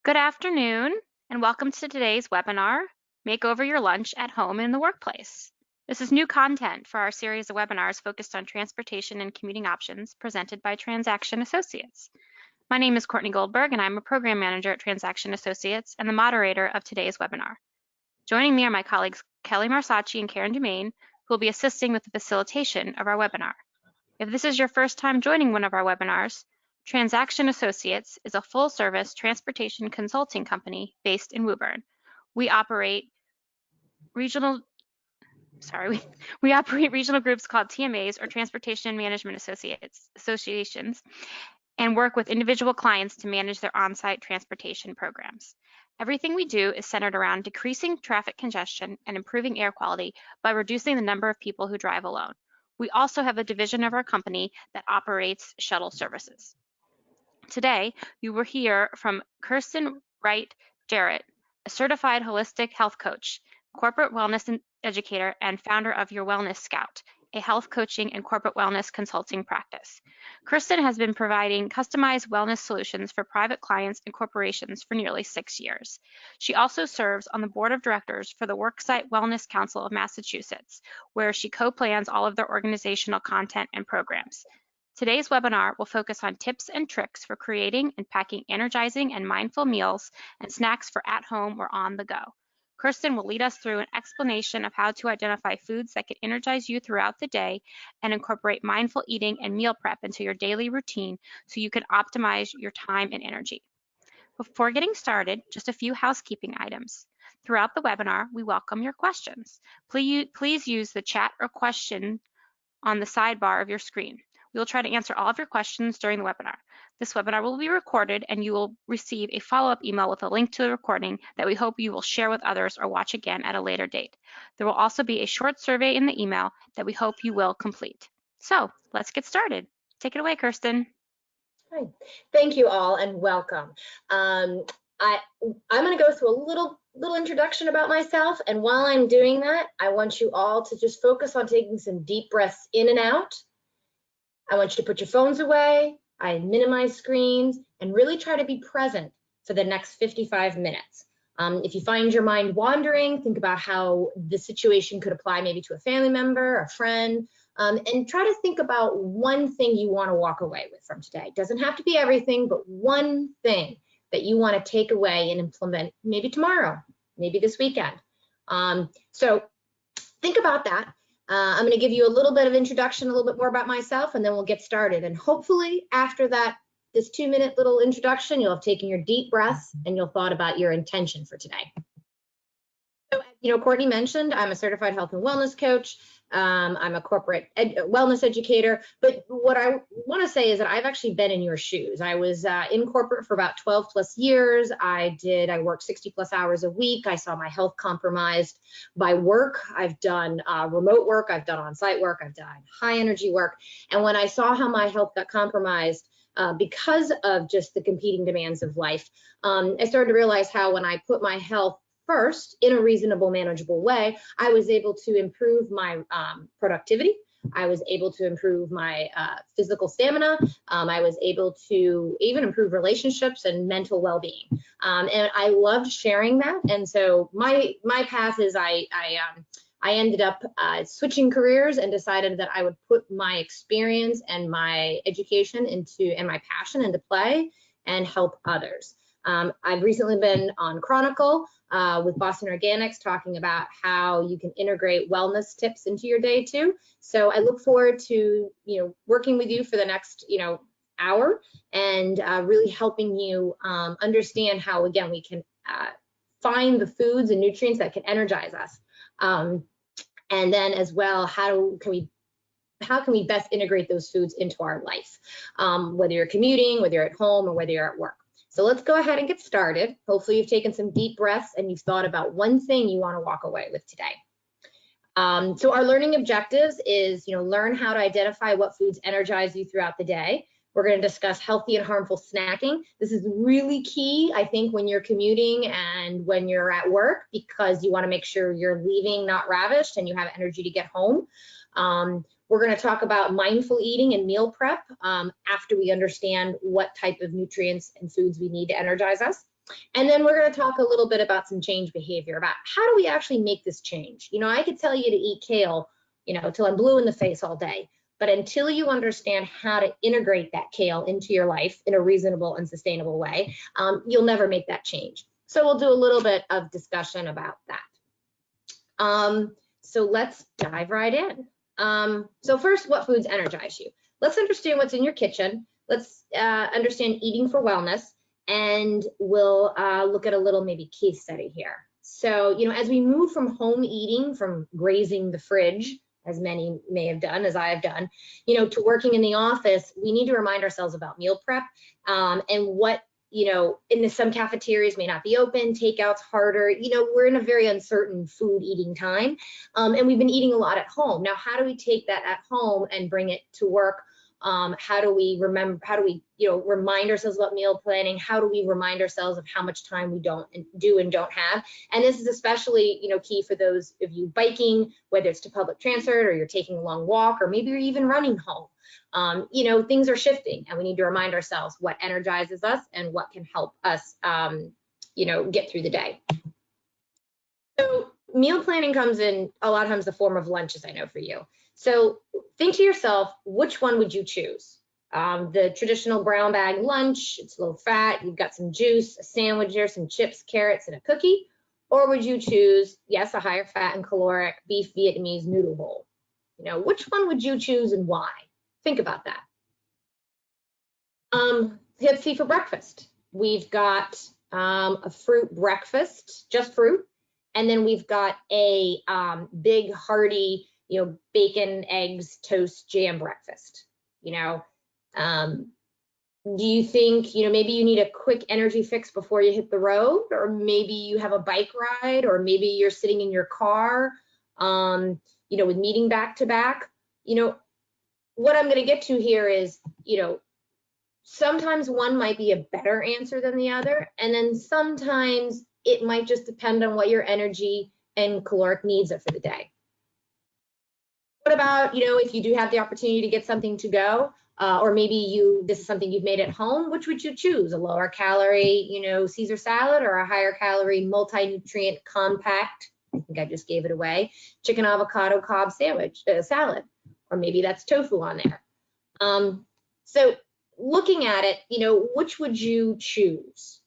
Good afternoon, and welcome to today's webinar, Makeover Your Lunch at Home and in the Workplace. This is new content for our series of webinars focused on transportation and commuting options presented by Transaction Associates. My name is Courtney Goldberg, and I'm a program manager at Transaction Associates and the moderator of today's webinar. Joining me are my colleagues Kelly Marsacci and Karen Dumaine, who will be assisting with the facilitation of our webinar. If this is your first time joining one of our webinars, Transaction Associates is a full-service transportation consulting company based in Woburn. We operate regional groups called TMAs, or Transportation Management Associations, and work with individual clients to manage their on-site transportation programs. Everything we do is centered around decreasing traffic congestion and improving air quality by reducing the number of people who drive alone. We also have a division of our company that operates shuttle services. Today, you will hear from Kirsten Wright-Cirit, a certified holistic health coach, corporate wellness educator, and founder of Your Wellness Scout, a health coaching and corporate wellness consulting practice. Kirsten has been providing customized wellness solutions for private clients and corporations for nearly 6 years. She also serves on the board of directors for the Worksite Wellness Council of Massachusetts, where she co-plans all of their organizational content and programs. Today's webinar will focus on tips and tricks for creating and packing energizing and mindful meals and snacks for at home or on the go. Kirsten will lead us through an explanation of how to identify foods that can energize you throughout the day and incorporate mindful eating and meal prep into your daily routine so you can optimize your time and energy. Before getting started, just a few housekeeping items. Throughout the webinar, we welcome your questions. Please use the chat or question on the sidebar of your screen. We will try to answer all of your questions during the webinar. This webinar will be recorded, and you will receive a follow-up email with a link to the recording that we hope you will share with others or watch again at a later date. There will also be a short survey in the email that we hope you will complete. So let's get started. Take it away, Kirsten. Hi. Thank you all and welcome. I'm going to go through a little introduction about myself, and while I'm doing that, I want you all to just focus on taking some deep breaths in and out. I want you to put your phones away, I minimize screens, and really try to be present for the next 55 minutes. If you find your mind wandering, think about how the situation could apply maybe to a family member, a friend, and try to think about one thing you want to walk away with from today. It doesn't have to be everything, but one thing that you want to take away and implement maybe tomorrow, maybe this weekend. So think about that. I'm going to give you a little bit of introduction, a little bit more about myself, and then we'll get started. And hopefully after that, this 2-minute little introduction, you'll have taken your deep breaths and you'll thought about your intention for today. So, Courtney mentioned, I'm a certified health and wellness coach. I'm a corporate wellness educator, but what I want to say is that I've actually been in your shoes. I was in corporate for about 12 plus years. I worked 60 plus hours a week. I saw my health compromised by work. I've done remote work. I've done on-site work. I've done high energy work. And when I saw how my health got compromised because of just the competing demands of life, I started to realize how when I put my health first in a reasonable, manageable way, I was able to improve my productivity. I was able to improve my physical stamina. I was able to even improve relationships and mental well-being. And I loved sharing that. And so my path is I ended up switching careers and decided that I would put my experience and my education and my passion into play and help others. I've recently been on Chronicle with Boston Organics talking about how you can integrate wellness tips into your day too. So I look forward to working with you for the next hour and really helping you understand how, again, we can find the foods and nutrients that can energize us. And then as well, how can we best integrate those foods into our life, whether you're commuting, whether you're at home, or whether you're at work. So let's go ahead and get started. Hopefully you've taken some deep breaths and you've thought about one thing you want to walk away with today. So our learning objectives is, learn how to identify what foods energize you throughout the day. We're going to discuss healthy and harmful snacking. This is really key, I think, when you're commuting and when you're at work, because you want to make sure you're leaving not ravished and you have energy to get home. We're going to talk about mindful eating and meal prep after we understand what type of nutrients and foods we need to energize us. And then we're going to talk a little bit about some change behavior, about how do we actually make this change. You know, I could tell you to eat kale, you know, till I'm blue in the face all day, but until you understand how to integrate that kale into your life in a reasonable and sustainable way, you'll never make that change. So we'll do a little bit of discussion about that. So let's dive right in. So first, what foods energize you? Let's understand what's in your kitchen. Let's understand eating for wellness, and we'll look at a little maybe case study here. So, you know, as we move from home eating, from grazing the fridge, as many may have done, as I have done, you know, to working in the office, we need to remind ourselves about meal prep and what, you know, some cafeterias may not be open, takeout's harder. You know, we're in a very uncertain food eating time, and we've been eating a lot at home. Now, how do we take that at home and bring it to work? How do we you know, remind ourselves about meal planning? How do we remind ourselves of how much time we don't have? And this is especially, you know, key for those of you biking, whether it's to public transit or you're taking a long walk, or maybe you're even running home. You know, things are shifting, and we need to remind ourselves what energizes us and what can help us, you know, get through the day. So meal planning comes in a lot of times the form of lunches, I know for you. So think to yourself, which one would you choose? The traditional brown bag lunch, it's low fat, you've got some juice, a sandwich there, some chips, carrots, and a cookie. Or would you choose, yes, a higher fat and caloric beef Vietnamese noodle bowl? You know, which one would you choose and why? Think about that. Let's see, for breakfast, we've got a fruit breakfast, just fruit. And then we've got a big hearty, you know, bacon, eggs, toast, jam breakfast. You know, do you think, you know, maybe you need a quick energy fix before you hit the road, or maybe you have a bike ride, or maybe you're sitting in your car, you know, with meeting back to back? You know, what I'm going to get to here is, you know, sometimes one might be a better answer than the other, and then sometimes it might just depend on what your energy and caloric needs are for the day. What about, you know, if you do have the opportunity to get something to go, or maybe this is something you've made at home, which would you choose? A lower calorie, you know, Caesar salad, or a higher calorie, multi-nutrient, compact, I think I just gave it away, chicken avocado Cobb sandwich, salad, or maybe that's tofu on there. So looking at it, you know, which would you choose?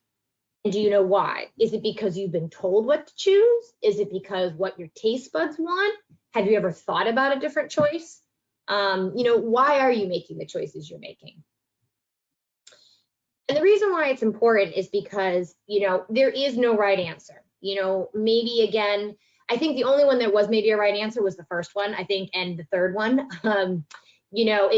And do you know why? Is it because you've been told what to choose? Is it because what your taste buds want? Have you ever thought about a different choice? You know, why are you making the choices you're making? And the reason why it's important is because, you know, there is no right answer. You know, maybe again, I think the only one that was maybe a right answer was the first one, I think, and the third one. You know,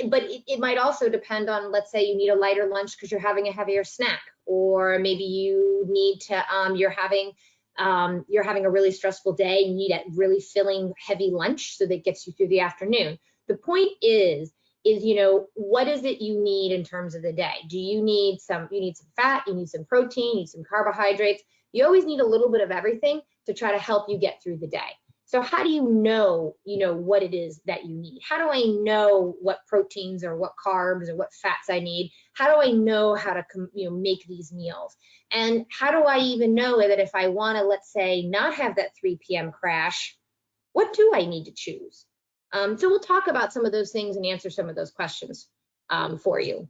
but it might also depend on, let's say you need a lighter lunch because you're having a heavier snack, or maybe you need to, you're having a really stressful day, you need a really filling heavy lunch so that gets you through the afternoon. The point is, you know, what is it you need in terms of the day? Do you need some fat, you need some protein, you need some carbohydrates? You always need a little bit of everything to try to help you get through the day. So how do you know, what it is that you need? How do I know what proteins or what carbs or what fats I need? How do I know how to, make these meals? And how do I even know that if I want to, let's say, not have that 3 p.m. crash, what do I need to choose? So we'll talk about some of those things and answer some of those questions for you.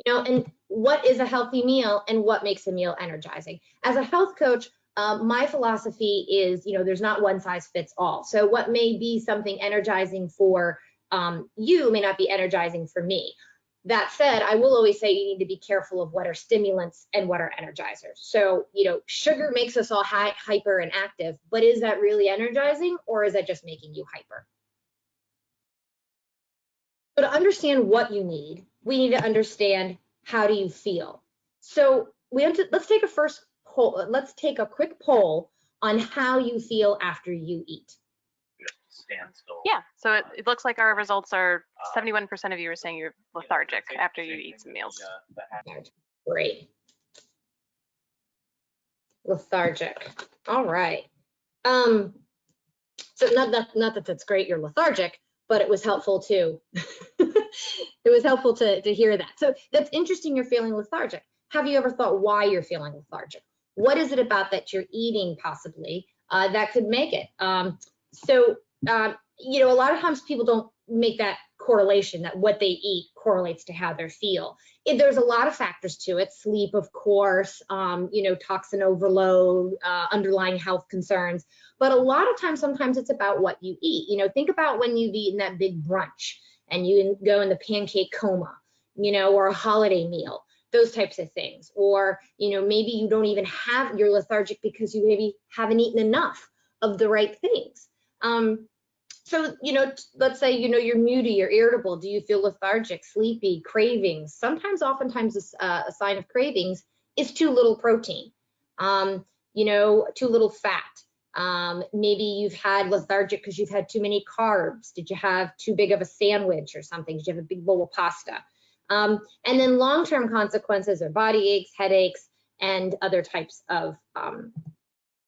And what is a healthy meal and what makes a meal energizing? As a health coach, my philosophy is, there's not one size fits all. So what may be something energizing for you may not be energizing for me. That said, I will always say you need to be careful of what are stimulants and what are energizers. So, sugar makes us all hyper and active, but is that really energizing, or is that just making you hyper? So to understand what you need, we need to understand how do you feel. So let's take a quick poll on how you feel after you eat. Stand still. Yeah, so it looks like our results are 71% of you are saying you're lethargic after you eat some meals. Great. Lethargic. All right. So not that that's great, you're lethargic, but it was helpful too. It was helpful to hear that. So that's interesting, you're feeling lethargic. have you ever thought why you're feeling lethargic? What is it about that you're eating possibly that could make it? You know, a lot of times people don't make that correlation that what they eat correlates to how they feel. There's a lot of factors to it. Sleep, of course, you know, toxin overload, underlying health concerns. But a lot of times, sometimes it's about what you eat. You know, think about when you've eaten that big brunch and you go in the pancake coma, you know, or a holiday meal, those types of things. Or, you know, maybe you don't even have, you're lethargic because you maybe haven't eaten enough of the right things. So, you know, let's say, you know, you're moody, you're irritable. Do you feel lethargic, sleepy, cravings? Sometimes, oftentimes, a sign of cravings is too little protein, you know, too little fat. Maybe you've had lethargic because you've had too many carbs. Did you have too big of a sandwich or something? Did you have a big bowl of pasta? And then long-term consequences are body aches, headaches, and other types of, you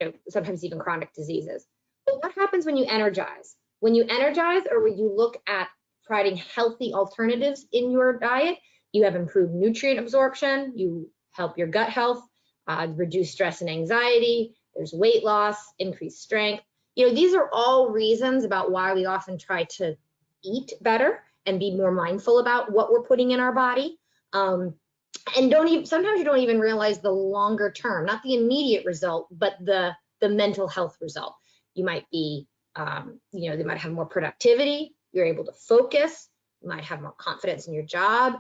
know, sometimes even chronic diseases. But what happens when you energize? When you energize, or when you look at providing healthy alternatives in your diet, you have improved nutrient absorption, you help your gut health, reduce stress and anxiety, there's weight loss, increased strength. You know, these are all reasons about why we often try to eat better and be more mindful about what we're putting in our body. And sometimes you don't even realize the longer term, not the immediate result, but the mental health result. You might be, you know, they might have more productivity, you're able to focus, you might have more confidence in your job,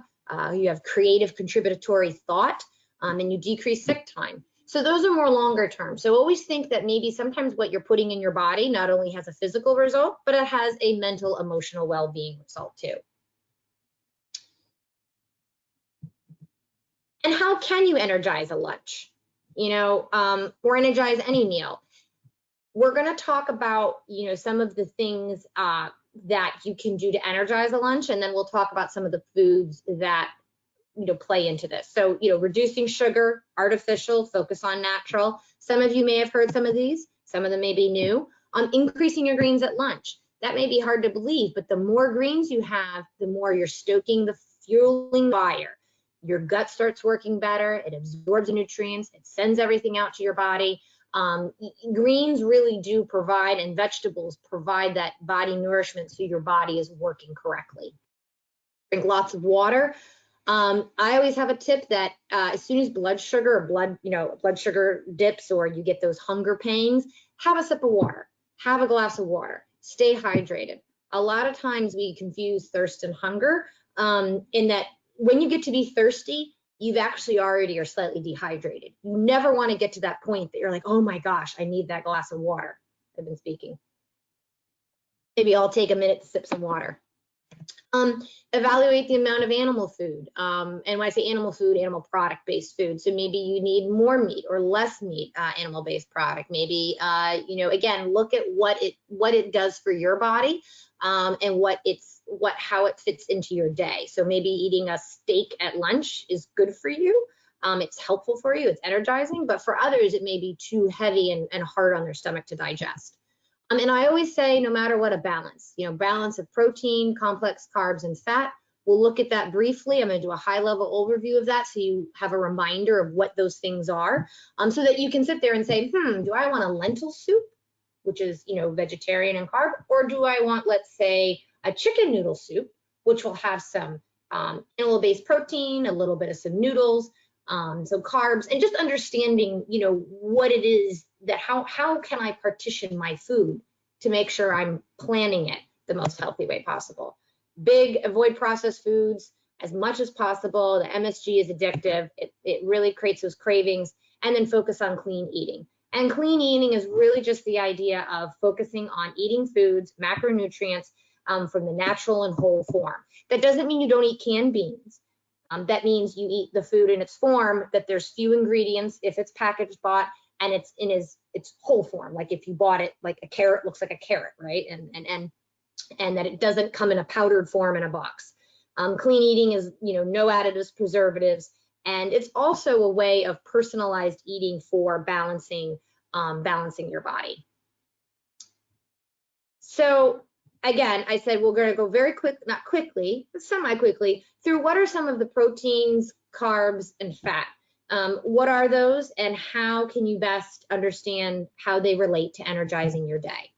you have creative contributory thought, and you decrease sick time. So those are more longer term. So always think that maybe sometimes what you're putting in your body not only has a physical result, but it has a mental, emotional well-being result too. And how can you energize a lunch? You know, or energize any meal? We're going to talk about, you know, some of the things that you can do to energize a lunch, and then we'll talk about some of the foods that, you know, play into this. So, you know, reducing sugar, artificial, focus on natural. Some of you may have heard some of these, some of them may be new. Increasing your greens at lunch. That may be hard to believe, but the more greens you have, the more you're stoking the fueling fire. Your gut starts working better, it absorbs nutrients, it sends everything out to your body. Greens really do provide, and vegetables provide that body nourishment so your body is working correctly. Drink lots of water. I always have a tip that as soon as blood sugar or blood sugar dips, or you get those hunger pains, have a sip of water, have a glass of water, stay hydrated. A lot of times we confuse thirst and hunger, in that when you get to be thirsty, you've actually already are slightly dehydrated. You never want to get to that point that you're like, oh my gosh, I need that glass of water. I've been speaking. Maybe I'll take a minute to sip some water. Evaluate the amount of animal food. And when I say animal food, animal product-based food. So maybe you need more meat or less meat, animal-based product. Maybe, you know, again, look at what it does for your body, and how it fits into your day. So maybe eating a steak at lunch is good for you. It's helpful for you, it's energizing, but for others, it may be too heavy and hard on their stomach to digest. And I always say, no matter what, a balance, you know, balance of protein, complex carbs, and fat. We'll look at that briefly. I'm going to do a high-level overview of that so you have a reminder of what those things are, so that you can sit there and say, do I want a lentil soup, which is, you know, vegetarian and carb, or do I want, let's say, a chicken noodle soup, which will have some animal-based protein, a little bit of some noodles, some carbs, and just understanding, you know, what it is that, how can I partition my food to make sure I'm planning it the most healthy way possible. Avoid processed foods as much as possible. The MSG is addictive. It really creates those cravings, and then focus on clean eating. And clean eating is really just the idea of focusing on eating foods, macronutrients, from the natural and whole form. That doesn't mean you don't eat canned beans. That means you eat the food in its form, that there's few ingredients if it's packaged, bought, and it's in its whole form. Like if you bought it, like a carrot looks like a carrot, right? And that it doesn't come in a powdered form in a box. Clean eating is, you know, no additives, preservatives, and it's also a way of personalized eating for balancing your body. So again, I said we're going to go very quick, not quickly, but semi-quickly, through what are some of the proteins, carbs, and fat What are those, and how can you best understand how they relate to energizing your day?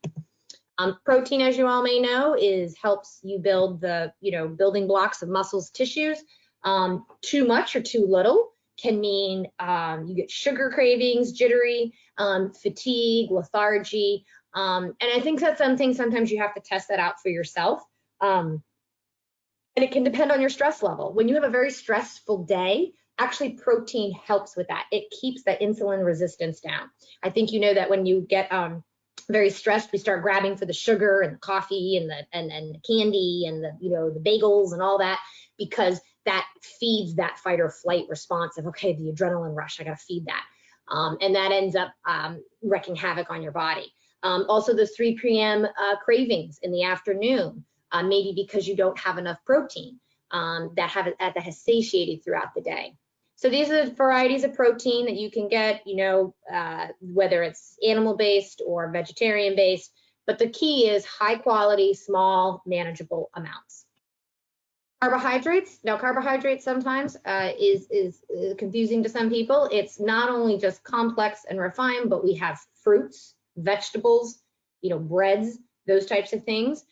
Protein, as you all may know, helps you build the building blocks of muscles, tissues. Too much or too little can mean you get sugar cravings, jittery, fatigue, lethargy, and I think that's something sometimes you have to test that out for yourself. And it can depend on your stress level. When you have a very stressful day, actually protein helps with that. It keeps that insulin resistance down. I think you know that when you get very stressed, we start grabbing for the sugar and the coffee and the candy and the bagels and all that, because that feeds that fight or flight response of, okay, the adrenaline rush, I gotta feed that. And that ends up wreaking havoc on your body. Also, those 3 p.m. Cravings in the afternoon, maybe because you don't have enough protein that has satiated throughout the day. So these are the varieties of protein that you can get, whether it's animal-based or vegetarian-based, but the key is high quality, small, manageable amounts. Carbohydrates. Now, carbohydrates sometimes is confusing to some people. It's not only just complex and refined, but we have fruits, vegetables, breads, those types of things.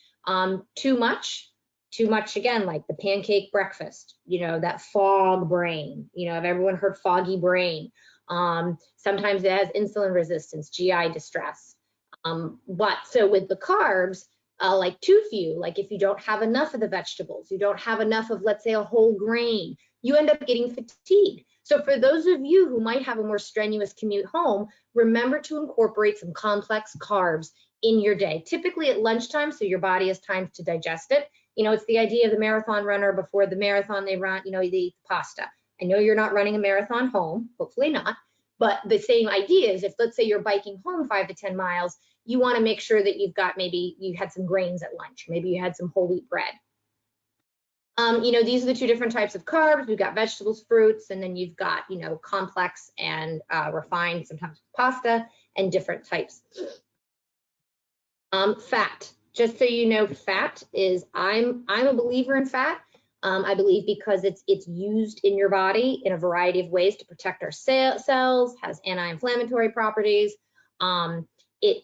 Too much again, like the pancake breakfast, that fog brain, have everyone heard foggy brain? Sometimes it has insulin resistance, GI distress. But so with the carbs, like too few, like if you don't have enough of the vegetables, you don't have enough of, let's say, a whole grain, you end up getting fatigued. So for those of you who might have a more strenuous commute home, remember to incorporate some complex carbs in your day, typically at lunchtime, so your body has time to digest it. It's the idea of the marathon runner. Before the marathon, they run, they eat pasta. I know you're not running a marathon home, hopefully not, but the same idea is if, let's say, you're biking home 5 to 10 miles, you want to make sure that you've got, maybe you had some grains at lunch, maybe you had some whole wheat bread. These are the 2 different types of carbs. We've got vegetables, fruits, and then you've got, complex and refined, sometimes pasta, and different types. Fat. Just so you know, fat is, I'm a believer in fat. I believe because it's used in your body in a variety of ways to protect our cells, has anti-inflammatory properties. It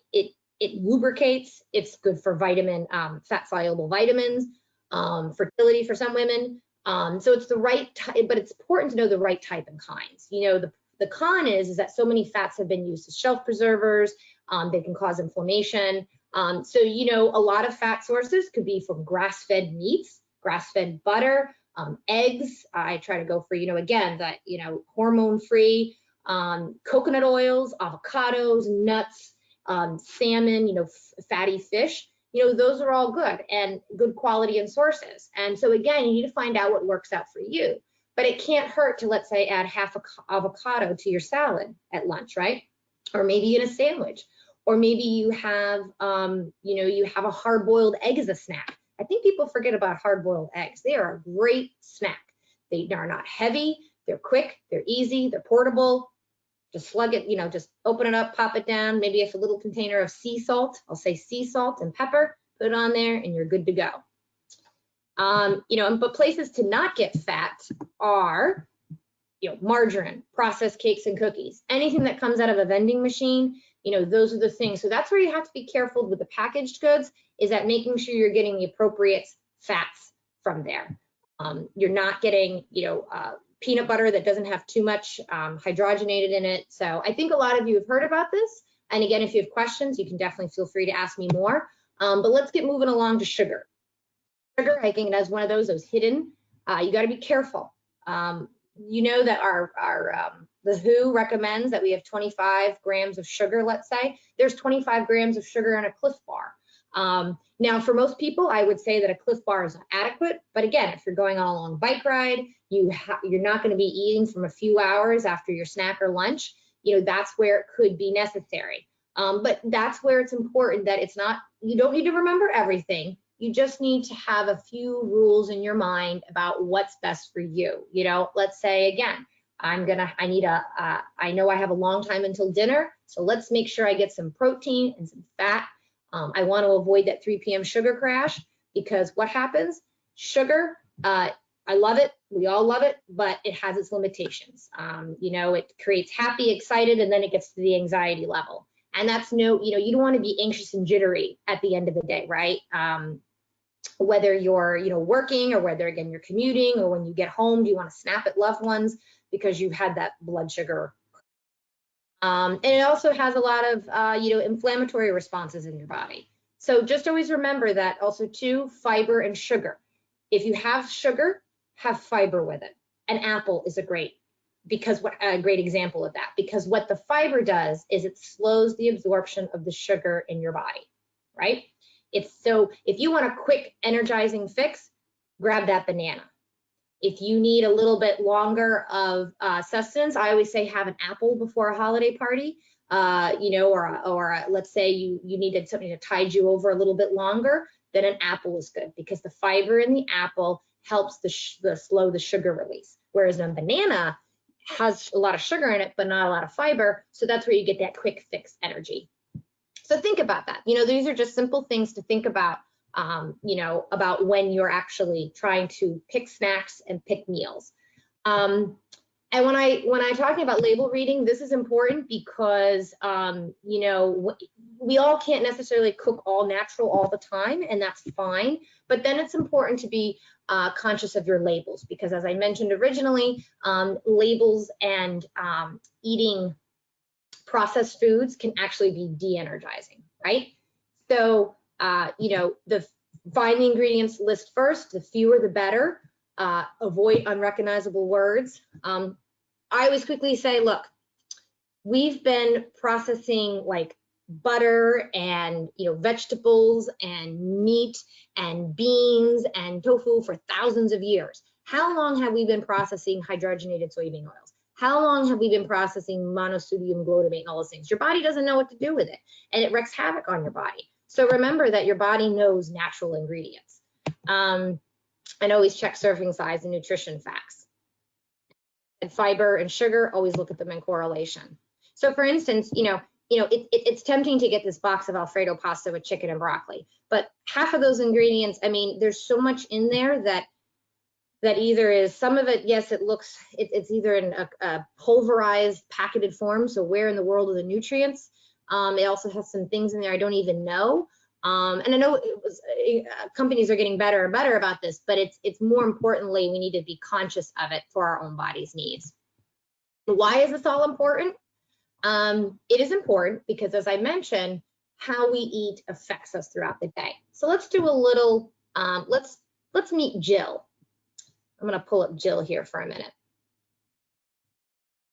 lubricates. It's good for fat-soluble vitamins, fertility for some women. So it's the right type, but it's important to know the right type and kinds. The con is that so many fats have been used as shelf preservers. They can cause inflammation. So, a lot of fat sources could be from grass-fed meats, grass-fed butter, eggs. I try to go for, again, that, hormone-free, coconut oils, avocados, nuts, salmon, fatty fish. Those are all good and good quality and sources. And so, again, you need to find out what works out for you. But it can't hurt to, let's say, add half a avocado to your salad at lunch, right? Or maybe in a sandwich. Or maybe you have, you have a hard-boiled egg as a snack. I think people forget about hard-boiled eggs. They are a great snack. They are not heavy, they're quick, they're easy, they're portable. Just slug it, just open it up, pop it down. Maybe if a little container of sea salt, I'll say sea salt and pepper, put it on there and you're good to go. But places to not get fat are, margarine, processed cakes and cookies, anything that comes out of a vending machine. Those are the things. So that's where you have to be careful with the packaged goods, is that making sure you're getting the appropriate fats from there. You're not getting, peanut butter that doesn't have too much hydrogenated in it. So I think a lot of you have heard about this. And again, if you have questions, you can definitely feel free to ask me more. But let's get moving along to sugar. Sugar, I think, as one of those hidden. You got to be careful. That the WHO recommends that we have 25 grams of sugar, let's say. There's 25 grams of sugar in a Cliff Bar. Now, for most people, I would say that a Cliff Bar is adequate. But again, if you're going on a long bike ride, you're not going to be eating from a few hours after your snack or lunch. That's where it could be necessary. But that's where it's important that it's not, you don't need to remember everything. You just need to have a few rules in your mind about what's best for you. Let's say, again, I know I have a long time until dinner, so let's make sure I get some protein and some fat. I want to avoid that 3 p.m. sugar crash, because what happens? Sugar I love it. We all love it, but it has its limitations. You know, it creates happy, excited, and then it gets to the anxiety level. And that's no, you know, you don't want to be anxious and jittery at the end of the day, right? Whether you're, you know, working, or whether, again, you're commuting, or when you get home, do you want to snap at loved ones because you've had that blood sugar. And it also has a lot of, you know, inflammatory responses in your body. So just always remember that also too, fiber and sugar. If you have sugar, have fiber with it. An apple is a great example of that, because what the fiber does is it slows the absorption of the sugar in your body, right? So if you want a quick energizing fix, grab that banana. If you need a little bit longer of sustenance, I always say have an apple before a holiday party, you know, or let's say you needed something to tide you over a little bit longer, then an apple is good, because the fiber in the apple helps slow the sugar release. Whereas a banana has a lot of sugar in it, but not a lot of fiber. So that's where you get that quick fix energy. So think about that. You know, these are just simple things to think about, you know, about when you're actually trying to pick snacks and pick meals. And when I'm talking about label reading, this is important because, you know, we all can't necessarily cook all natural all the time, and that's fine. But then it's important to be conscious of your labels, because as I mentioned originally, labels and eating processed foods can actually be de-energizing, right? So, you know, find the ingredients list first, the fewer the better. Avoid unrecognizable words. I always quickly say, look, we've been processing like butter and, you know, vegetables and meat and beans and tofu for thousands of years. How long have we been processing hydrogenated soybean oils? How long have we been processing monosodium glutamate and all those things? Your body doesn't know what to do with it, and it wreaks havoc on your body. So remember that your body knows natural ingredients. And always check serving size and nutrition facts. And fiber and sugar, always look at them in correlation. So for instance, you know, it's tempting to get this box of Alfredo pasta with chicken and broccoli, but half of those ingredients, I mean, there's so much in there that either is, some of it, yes, it's either in a pulverized, packeted form. So where in the world are the nutrients? It also has some things in there I don't even know. And I know companies are getting better and better about this, but it's more importantly, we need to be conscious of it for our own body's needs. Why is this all important? It is important because, as I mentioned, how we eat affects us throughout the day. So let's do a little, let's meet Jill. I'm going to pull up Jill here for a minute.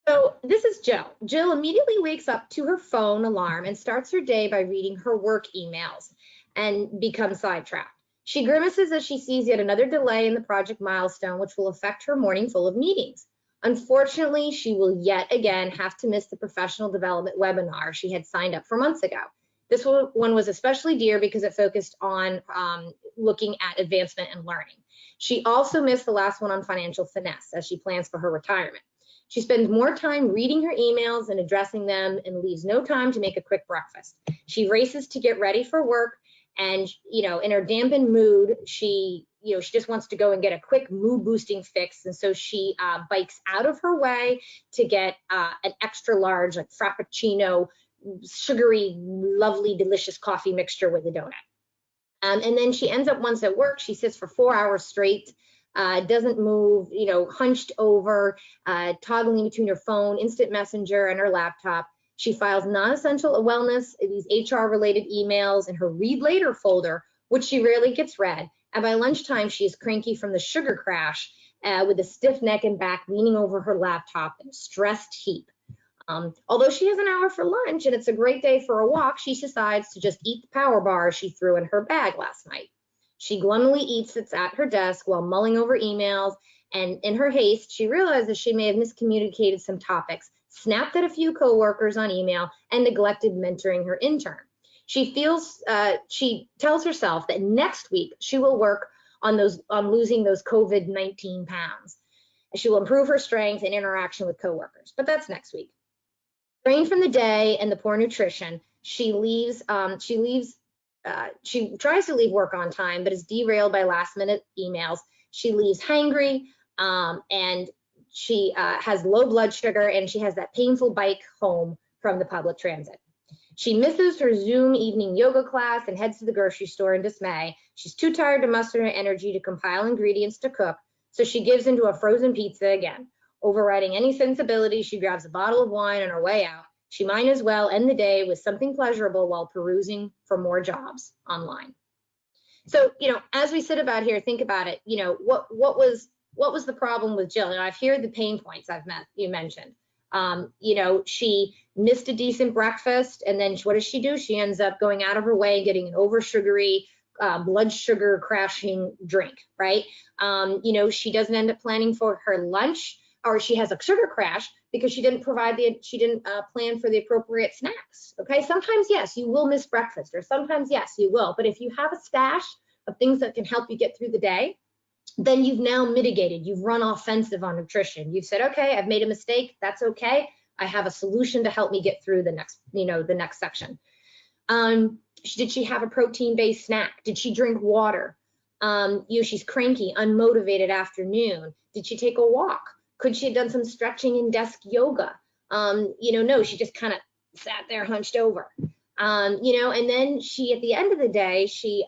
So this is Jill. Jill immediately wakes up to her phone alarm and starts her day by reading her work emails and becomes sidetracked. She grimaces as she sees yet another delay in the project milestone, which will affect her morning full of meetings. Unfortunately, she will yet again have to miss the professional development webinar she had signed up for months ago. This one was especially dear because it focused on looking at advancement and learning. She also missed the last one on financial finesse as she plans for her retirement. She spends more time reading her emails and addressing them and leaves no time to make a quick breakfast. She races to get ready for work, and, you know, in her dampened mood, she just wants to go and get a quick mood boosting fix. And so she bikes out of her way to get an extra large, like Frappuccino, sugary, lovely, delicious coffee mixture with a donut. And then she ends up, once at work, she sits for 4 hours straight, doesn't move, you know, hunched over, toggling between her phone, instant messenger, and her laptop. She files non-essential wellness, these HR-related emails in her read later folder, which she rarely gets read. And by lunchtime, she is cranky from the sugar crash with a stiff neck and back, leaning over her laptop in a stressed heap. Although she has an hour for lunch and it's a great day for a walk, she decides to just eat the power bar she threw in her bag last night. She glumly eats it at her desk while mulling over emails, and in her haste, she realizes she may have miscommunicated some topics, snapped at a few coworkers on email, and neglected mentoring her intern. She tells herself that next week she will work on losing those COVID-19 pounds. She will improve her strength and interaction with coworkers, but that's next week. Drained from the day and the poor nutrition, she tries to leave work on time, but is derailed by last-minute emails She leaves hangry, and she has low blood sugar, and she has that painful bike home from the public transit. She misses her Zoom evening yoga class and heads to the grocery store in dismay. She's too tired to muster her energy to compile ingredients to cook, so she gives into a frozen pizza again. Overriding any sensibility, she grabs a bottle of wine on her way out. She might as well end the day with something pleasurable while perusing for more jobs online. So, as we sit about here, think about it. What was the problem with Jill? And I've heard the pain points you mentioned. She missed a decent breakfast, and then what does she do? She ends up going out of her way and getting an over sugary, blood sugar crashing drink, right? She doesn't end up planning for her lunch, or she has a sugar crash because she didn't plan for the appropriate snacks. Okay, sometimes yes, you will miss breakfast, or sometimes yes, you will. But if you have a stash of things that can help you get through the day, then you've now mitigated. You've run offensive on nutrition. You've said, okay, I've made a mistake. That's okay. I have a solution to help me get through the next section. Did she have a protein-based snack? Did she drink water? She's cranky, unmotivated afternoon. Did she take a walk? Could she have done some stretching and desk yoga? No, she just kind of sat there hunched over. And then she, at the end of the day, she's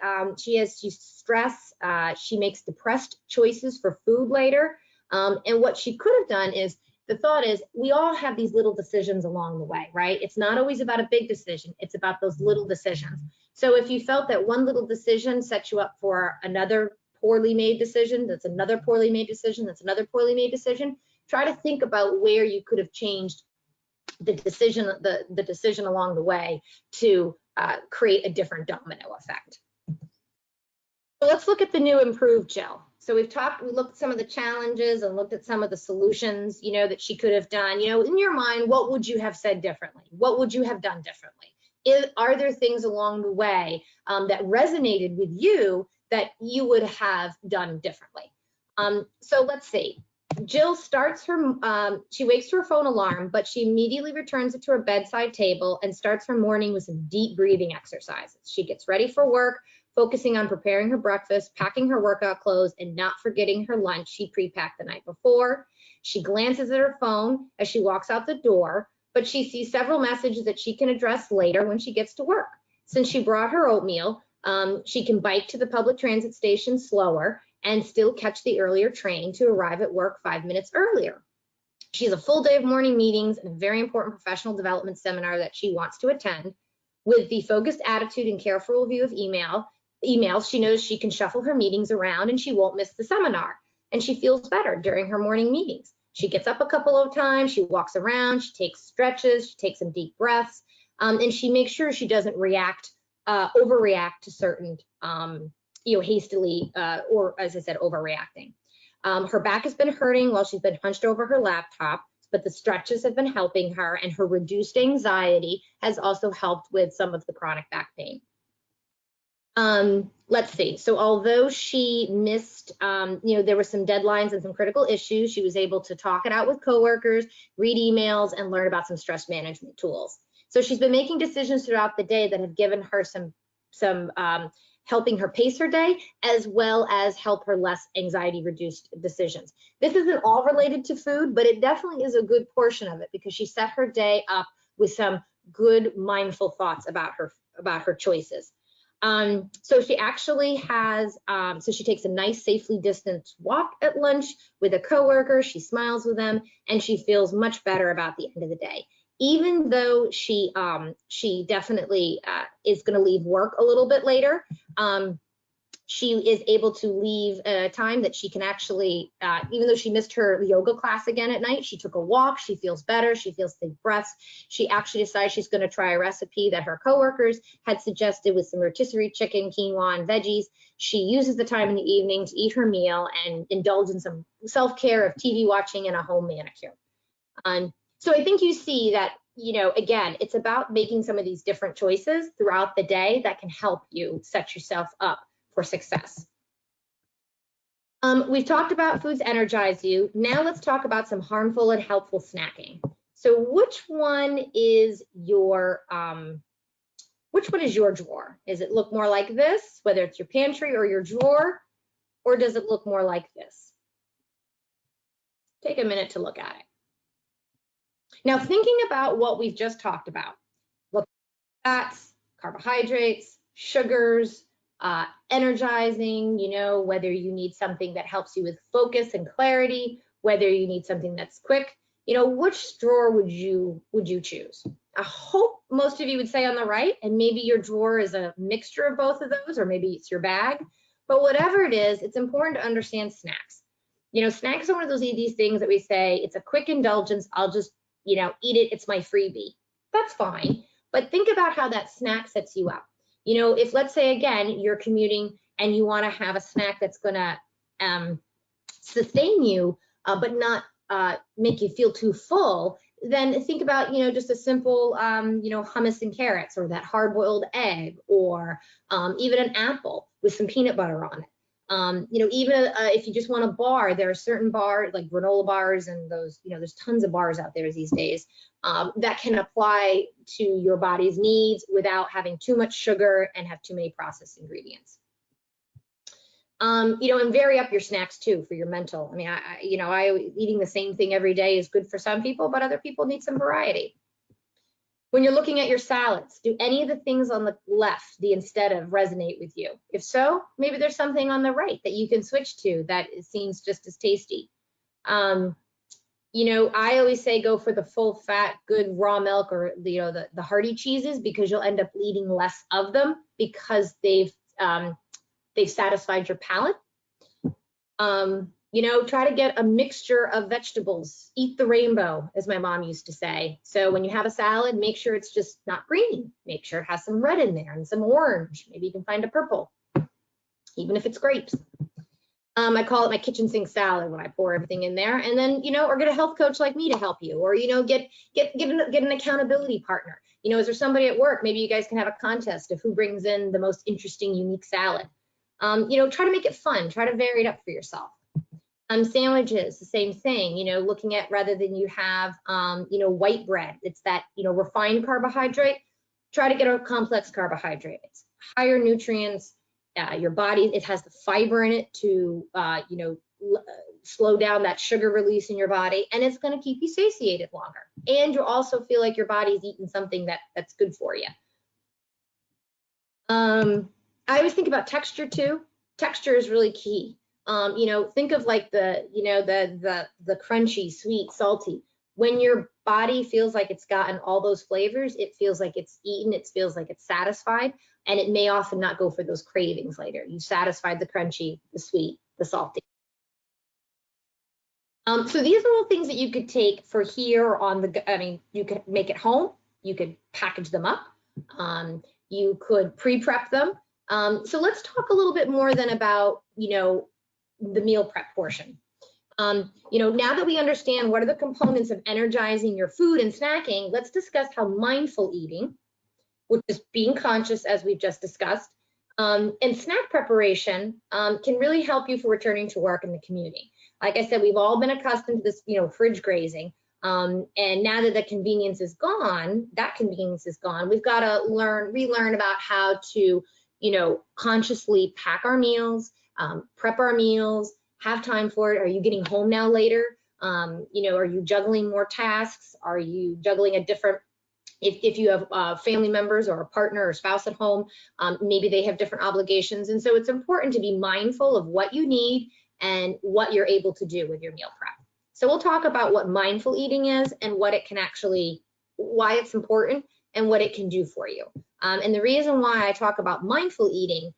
stressed. She makes depressed choices for food later. And what she could have done is, the thought is, we all have these little decisions along the way, right? It's not always about a big decision. It's about those little decisions. So if you felt that one little decision set you up for another poorly made decision, that's another poorly made decision, that's another poorly made decision, try to think about where you could have changed the decision along the way to create a different domino effect. So let's look at the new improved Jill. So we looked at some of the challenges and looked at some of the solutions, that she could have done. In your mind, what would you have said differently? What would you have done differently? Are there things along the way that resonated with you that you would have done differently? So let's see. Jill she wakes to her phone alarm, but she immediately returns it to her bedside table and starts her morning with some deep breathing exercises. She gets ready for work, focusing on preparing her breakfast, packing her workout clothes, and not forgetting her lunch she pre-packed the night before. She glances at her phone as she walks out the door, but she sees several messages that she can address later when she gets to work. Since she brought her oatmeal, she can bike to the public transit station slower and still catch the earlier train to arrive at work 5 minutes earlier. She has a full day of morning meetings and a very important professional development seminar that she wants to attend. With the focused attitude and careful review of emails, she knows she can shuffle her meetings around and she won't miss the seminar. And she feels better during her morning meetings. She gets up a couple of times, she walks around, she takes stretches, she takes some deep breaths, and she makes sure she doesn't overreact to certain hastily, or as I said, overreacting. Her back has been hurting while she's been hunched over her laptop, but the stretches have been helping her, and her reduced anxiety has also helped with some of the chronic back pain. Let's see. So although she missed, there were some deadlines and some critical issues, she was able to talk it out with coworkers, read emails, and learn about some stress management tools. So she's been making decisions throughout the day that have given her some helping her pace her day, as well as help her less anxiety-reduced decisions. This isn't all related to food, but it definitely is a good portion of it because she set her day up with some good mindful thoughts about her choices. So she actually has, so she takes a nice safely distanced walk at lunch with a coworker, she smiles with them, and she feels much better about the end of the day. Even though she definitely is going to leave work a little bit later, she is able to leave a time that she can actually, even though she missed her yoga class again at night, she took a walk, she feels better, she feels deep breaths. She actually decides she's going to try a recipe that her coworkers had suggested with some rotisserie chicken, quinoa, and veggies. She uses the time in the evening to eat her meal and indulge in some self-care of TV watching and a home manicure. So I think you see that, again, it's about making some of these different choices throughout the day that can help you set yourself up for success. We've talked about foods energize you. Now let's talk about some harmful and helpful snacking. So which one is your drawer? Does it look more like this, whether it's your pantry or your drawer? or does it look more like this? Take a minute to look at it. Now, thinking about what we've just talked about, look at fats, carbohydrates, sugars, energizing, whether you need something that helps you with focus and clarity, whether you need something that's quick, which drawer would you choose? I hope most of you would say on the right, and maybe your drawer is a mixture of both of those, or maybe it's your bag. But whatever it is, it's important to understand snacks. Snacks are one of those easy things that we say, it's a quick indulgence, I'll just, eat it, it's my freebie. That's fine. But think about how that snack sets you up. If let's say, again, you're commuting and you want to have a snack that's going to sustain you, but not make you feel too full, then think about, just a simple, hummus and carrots, or that hard-boiled egg, or even an apple with some peanut butter on it. Even if you just want a bar, there are certain bars like granola bars and those, there's tons of bars out there these days that can apply to your body's needs without having too much sugar and have too many processed ingredients. And vary up your snacks too for your mental. I mean, eating the same thing every day is good for some people, but other people need some variety. When you're looking at your salads, do any of the things on the left, the instead of, resonate with you? If so, maybe there's something on the right that you can switch to that seems just as tasty. I always say go for the full fat, good raw milk, or the hearty cheeses, because you'll end up eating less of them because they've satisfied your palate. Try to get a mixture of vegetables. Eat the rainbow, as my mom used to say. So when you have a salad, make sure it's just not green. Make sure it has some red in there and some orange. Maybe you can find a purple, even if it's grapes. I call it my kitchen sink salad when I pour everything in there. And then, or get a health coach like me to help you, or, get an accountability partner. Is there somebody at work? Maybe you guys can have a contest of who brings in the most interesting, unique salad. Try to make it fun. Try to vary it up for yourself. Sandwiches, the same thing, looking at, rather than you have, white bread, it's that, refined carbohydrate, try to get a complex carbohydrate. It's higher nutrients, your body, it has the fiber in it to, slow down that sugar release in your body, and it's going to keep you satiated longer. And you'll also feel like your body's eating something that's good for you. I always think about texture too. Texture is really key. Think of like the crunchy, sweet, salty. When your body feels like it's gotten all those flavors, it feels like it's eaten, it feels like it's satisfied, and it may often not go for those cravings later. You satisfied the crunchy, the sweet, the salty. So these are all things that you could take for here on the, you could make at home, you could package them up, you could pre-prep them. So let's talk a little bit more then about, the meal prep portion. Now that we understand what are the components of energizing your food and snacking, let's discuss how mindful eating, which is being conscious, as we've just discussed, and snack preparation can really help you for returning to work and the commuting. Like I said, we've all been accustomed to this, fridge grazing. And now that the convenience is gone, we've got to relearn about how to, consciously pack our meals, prep our meals, have time for it. Are you getting home now later? Are you juggling more tasks? Are you juggling a different, if you have family members or a partner or spouse at home, maybe they have different obligations. And so it's important to be mindful of what you need and what you're able to do with your meal prep. So we'll talk about what mindful eating is and what it can actually, why it's important and what it can do for you. And the reason why I talk about mindful eating,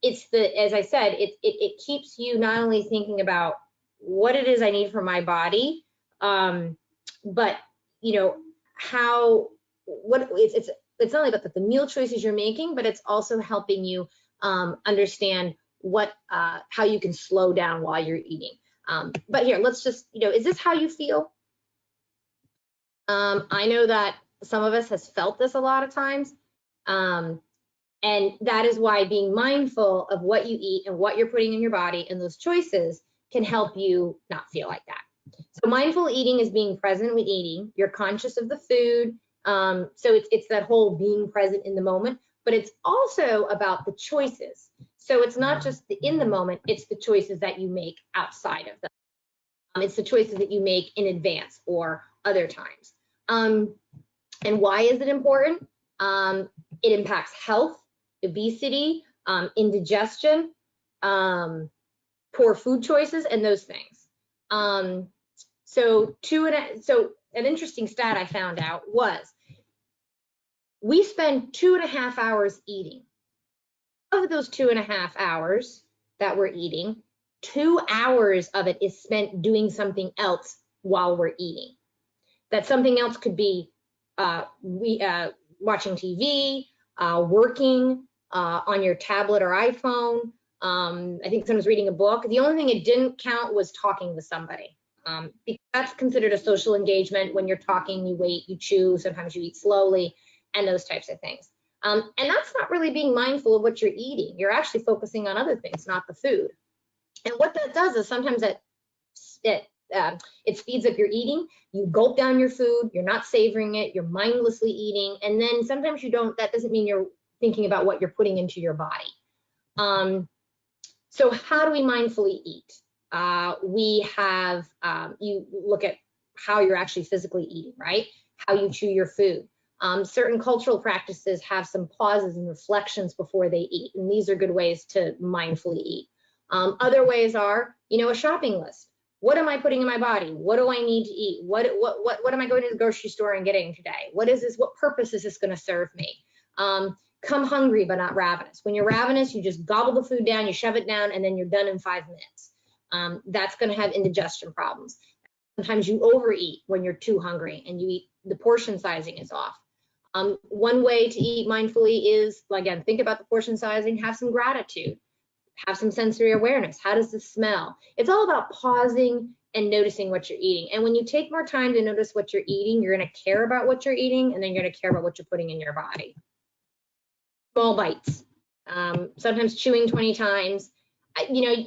it's as I said, it keeps you not only thinking about what it is I need for my body, but it's not only about the meal choices you're making, but it's also helping you understand how you can slow down while you're eating. But here, let's just, is this how you feel? I know that some of us has felt this a lot of times. And that is why being mindful of what you eat and what you're putting in your body and those choices can help you not feel like that. So mindful eating is being present with eating. You're conscious of the food. So it's that whole being present in the moment, but it's also about the choices. So it's not just in the moment, it's the choices that you make outside of them. It's the choices that you make in advance or other times. And why is it important? It impacts health, obesity, indigestion, poor food choices, and those things. So an interesting stat I found out was we spend 2.5 hours eating. Of those 2.5 hours that we're eating, 2 hours of it is spent doing something else while we're eating. That something else could be watching TV, working on your tablet or iPhone. I think someone's reading a book. The only thing it didn't count was talking with somebody. Because that's considered a social engagement. When you're talking, you wait, you chew, sometimes you eat slowly, and those types of things. And that's not really being mindful of what you're eating. You're actually focusing on other things, not the food. And what that does is sometimes it speeds up your eating. You gulp down your food, you're not savoring it, you're mindlessly eating, and then sometimes you don't, that doesn't mean you're thinking about what you're putting into your body. So how do we mindfully eat? We have, you look at how you're actually physically eating, right? How you chew your food. Certain cultural practices have some pauses and reflections before they eat, and these are good ways to mindfully eat. Other ways are, a shopping list. What am I putting in my body? What do I need to eat? What am I going to the grocery store and getting today? What is this? What purpose is this going to serve me? Come hungry but not ravenous. When you're ravenous, you just gobble the food down, you shove it down, and then you're done in 5 minutes. That's going to have indigestion problems. Sometimes you overeat when you're too hungry and you eat, the portion sizing is off. One way to eat mindfully is, again, think about the portion sizing, have some gratitude, have some sensory awareness. How does this smell? It's all about pausing and noticing what you're eating. And when you take more time to notice what you're eating, you're going to care about what you're eating, and then you're going to care about what you're putting in your body. Small bites. Sometimes chewing 20 times.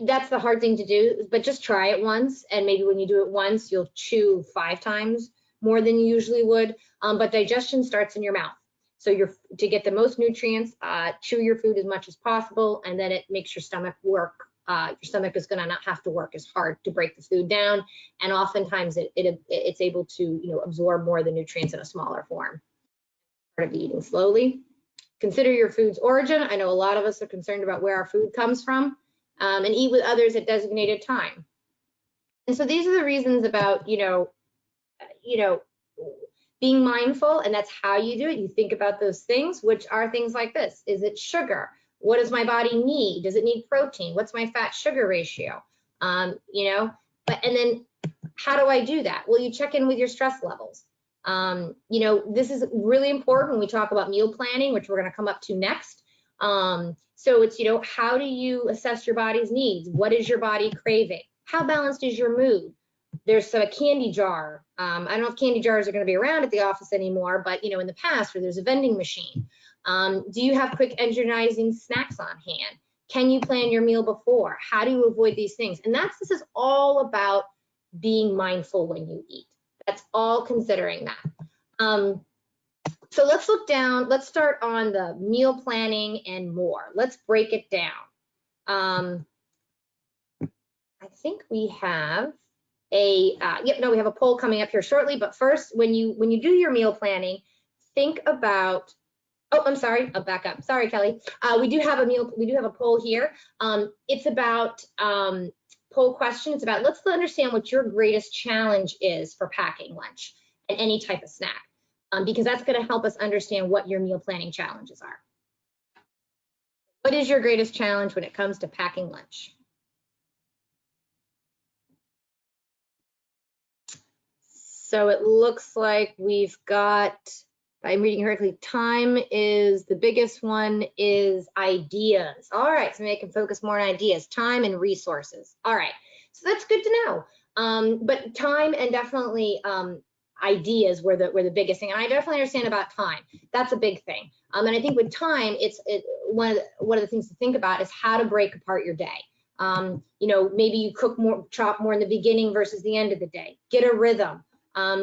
That's the hard thing to do, but just try it once. And maybe when you do it once, you'll chew 5 times more than you usually would. But digestion starts in your mouth. So to get the most nutrients, chew your food as much as possible, and then it makes your stomach work. Your stomach is going to not have to work as hard to break the food down, and oftentimes it's able to absorb more of the nutrients in a smaller form. Part of eating slowly. Consider your food's origin. I know a lot of us are concerned about where our food comes from, and eat with others at designated time. And so these are the reasons about being mindful, and that's how you do it. You think about those things, which are things like this. Is it sugar? What does my body need? Does it need protein? What's my fat sugar ratio? And then how do I do that? Well, you check in with your stress levels. This is really important when we talk about meal planning, which we're going to come up to next. So it's, how do you assess your body's needs? What is your body craving? How balanced is your mood? There's a candy jar. I don't know if candy jars are going to be around at the office anymore, but in the past, where there's a vending machine. Do you have quick energizing snacks on hand? Can you plan your meal before? How do you avoid these things? And this is all about being mindful when you eat. That's all considering that. So let's look down. Let's start on the meal planning and more. Let's break it down. I think we have we have a poll coming up here shortly, but first, when you do your meal planning, think about, I'm sorry, I'll back up. Sorry, Kelly. We do have a poll here. It's about poll question. It's about, let's understand what your greatest challenge is for packing lunch and any type of snack, because that's going to help us understand what your meal planning challenges are. What is your greatest challenge when it comes to packing lunch? So it looks like we've got, if I'm reading correctly, time is the biggest one, is ideas. All right, so maybe I can focus more on ideas, time and resources. All right, so that's good to know. But time and definitely ideas were the biggest thing. And I definitely understand about time. That's a big thing. And I think with time, one of the things to think about is how to break apart your day. Maybe you chop more in the beginning versus the end of the day. Get a rhythm.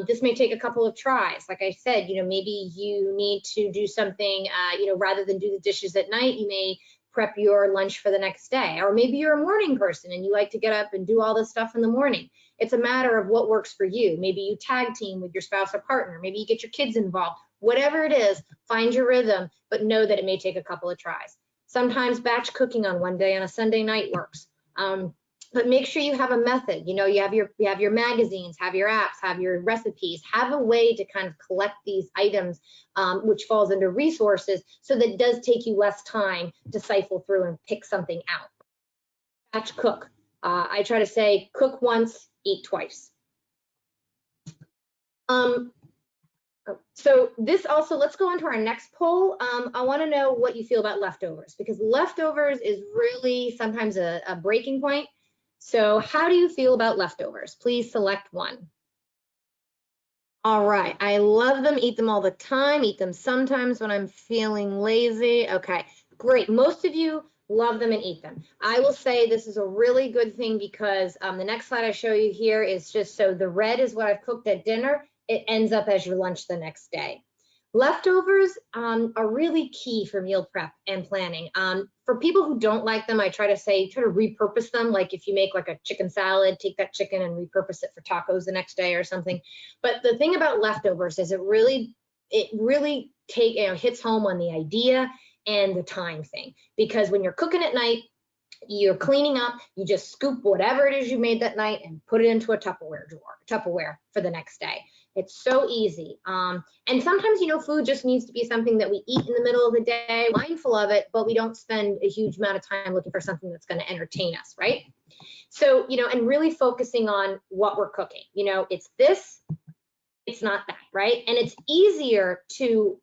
This may take a couple of tries. Like I said, maybe you need to do something, rather than do the dishes at night, you may prep your lunch for the next day. Or maybe you're a morning person and you like to get up and do all this stuff in the morning. It's a matter of what works for you. Maybe you tag team with your spouse or partner. Maybe you get your kids involved. Whatever it is, find your rhythm, but know that it may take a couple of tries. Sometimes batch cooking on one day on a Sunday night works. But make sure you have a method. You have your magazines, have your apps, have your recipes, have a way to kind of collect these items, which falls under resources, so that it does take you less time to siphon through and pick something out. Batch cook. I try to say cook once, eat twice. So this also, let's go on to our next poll. I want to know what you feel about leftovers, because leftovers is really sometimes a breaking point. So how do you feel about leftovers? Please select one. All right, I love them, eat them all the time, eat them sometimes when I'm feeling lazy. Okay, great. Most of you love them and eat them. I will say this is a really good thing, because the next slide I show you here is just, so the red is what I've cooked at dinner. It ends up as your lunch the next day. Leftovers are really key for meal prep and planning. For people who don't like them, I try to repurpose them. Like if you make like a chicken salad, take that chicken and repurpose it for tacos the next day or something. But the thing about leftovers is it really hits home on the idea and the time thing. Because when you're cooking at night, you're cleaning up, you just scoop whatever it is you made that night and put it into a Tupperware for the next day. It's so easy. And sometimes, food just needs to be something that we eat in the middle of the day, mindful of it, but we don't spend a huge amount of time looking for something that's going to entertain us, right? So, and really focusing on what we're cooking. It's this, it's not that, right? And it's easier to,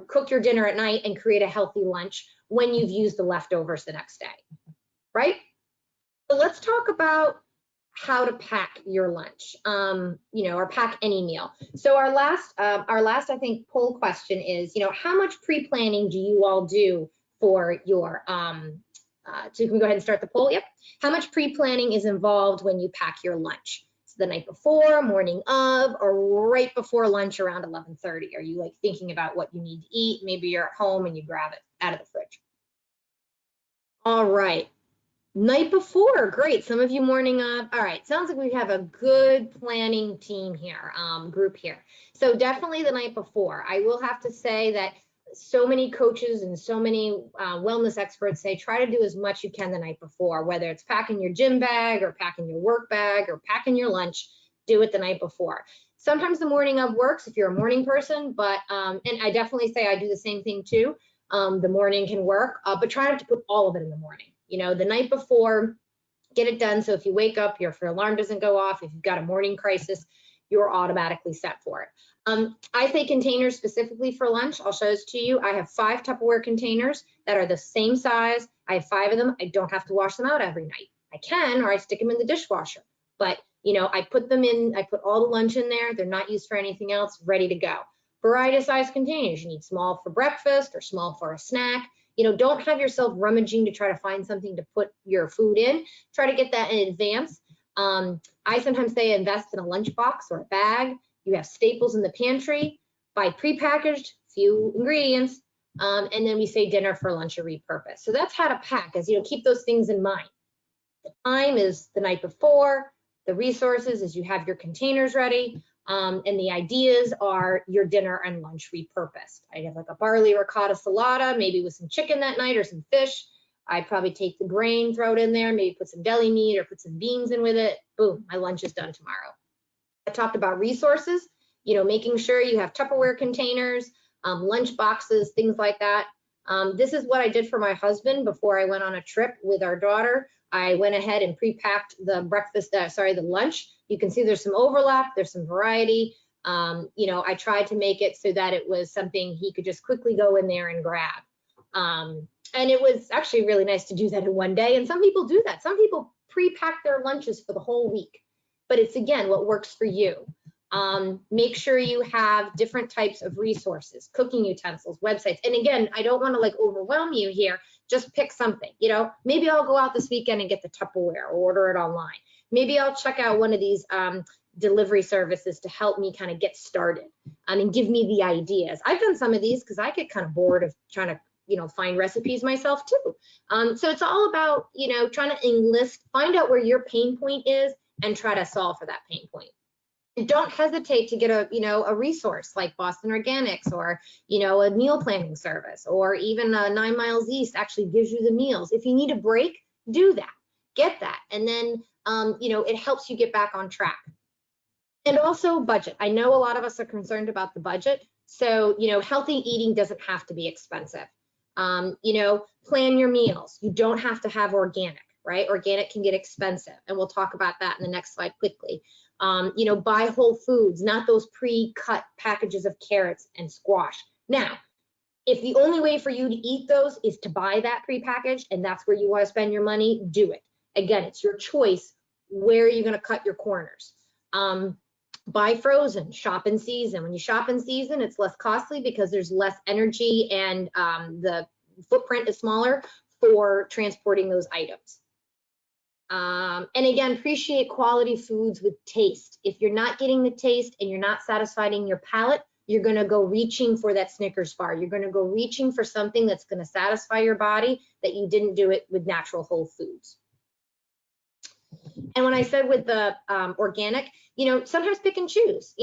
cook your dinner at night and create a healthy lunch when you've used the leftovers the next day, right? So let's talk about how to pack your lunch, or pack any meal. So our last, I think, poll question is, how much pre-planning do you all do for your, so you can go ahead and start the poll. Yep. How much pre-planning is involved when you pack your lunch? So the night before, morning of, or right before lunch around 11:30? Are you like thinking about what you need to eat? Maybe you're at home and you grab it out of the fridge. All right. Night before, great. Some of you morning of. All right, sounds like we have a good planning team here, group here. So definitely the night before. I will have to say that so many coaches and so many wellness experts say try to do as much you can the night before, whether it's packing your gym bag or packing your work bag or packing your lunch, do it the night before. Sometimes the morning of works if you're a morning person, but, and I definitely say I do the same thing too. The morning can work, but try not to put all of it in the morning. The night before, get it done. So if you wake up, if your alarm doesn't go off, if you've got a morning crisis, you're automatically set for it. I say containers specifically for lunch. I'll show this to you. I have 5 Tupperware containers that are the same size. I have 5 of them. I don't have to wash them out every night. I can, or I stick them in the dishwasher. But, I put them in, I put all the lunch in there. They're not used for anything else, ready to go. Variety of size containers. You need small for breakfast or small for a snack. Don't have yourself rummaging to try to find something to put your food in. Try to get that in advance. I sometimes say invest in a lunchbox or a bag. You have staples in the pantry. Buy prepackaged, few ingredients, and then we say dinner for lunch or repurpose. So that's how to pack, is keep those things in mind. The time is the night before. The resources is you have your containers ready. And the ideas are your dinner and lunch repurposed. I'd have like a barley ricotta salata, maybe with some chicken that night or some fish. I'd probably take the grain, throw it in there, maybe put some deli meat or put some beans in with it. Boom, my lunch is done tomorrow. I talked about resources, making sure you have Tupperware containers, lunch boxes, things like that. This is what I did for my husband before I went on a trip with our daughter. I went ahead and pre-packed the lunch. You can see there's some overlap, there's some variety. I tried to make it so that it was something he could just quickly go in there and grab. And it was actually really nice to do that in one day. And some people do that. Some people pre-pack their lunches for the whole week. But it's, again, what works for you. Make sure you have different types of resources, cooking utensils, websites. And again, I don't want to overwhelm you here. Just pick something, maybe I'll go out this weekend and get the Tupperware or order it online. Maybe I'll check out one of these delivery services to help me kind of get started and give me the ideas. I've done some of these because I get kind of bored of trying to find recipes myself too. So it's all about, trying to find out where your pain point is and try to solve for that pain point. And don't hesitate to get a resource like Boston Organics or, a meal planning service, or even 9 Miles East actually gives you the meals. If you need a break, do that, get that. And then, it helps you get back on track. And also budget. I know a lot of us are concerned about the budget. So, healthy eating doesn't have to be expensive. Plan your meals. You don't have to have organic, right? Organic can get expensive. And we'll talk about that in the next slide quickly. Buy whole foods, not those pre-cut packages of carrots and squash. Now, if the only way for you to eat those is to buy that pre-packaged and that's where you want to spend your money, do it. Again, it's your choice. Where are you going to cut your corners? Buy frozen, shop in season. When you shop in season, it's less costly because there's less energy and the footprint is smaller for transporting those items. And again, appreciate quality foods with taste. If you're not getting the taste and you're not satisfying your palate, you're going to go reaching for that Snickers bar. You're going to go reaching for something that's going to satisfy your body that you didn't do it with natural whole foods. And when I said with the organic, sometimes pick and choose.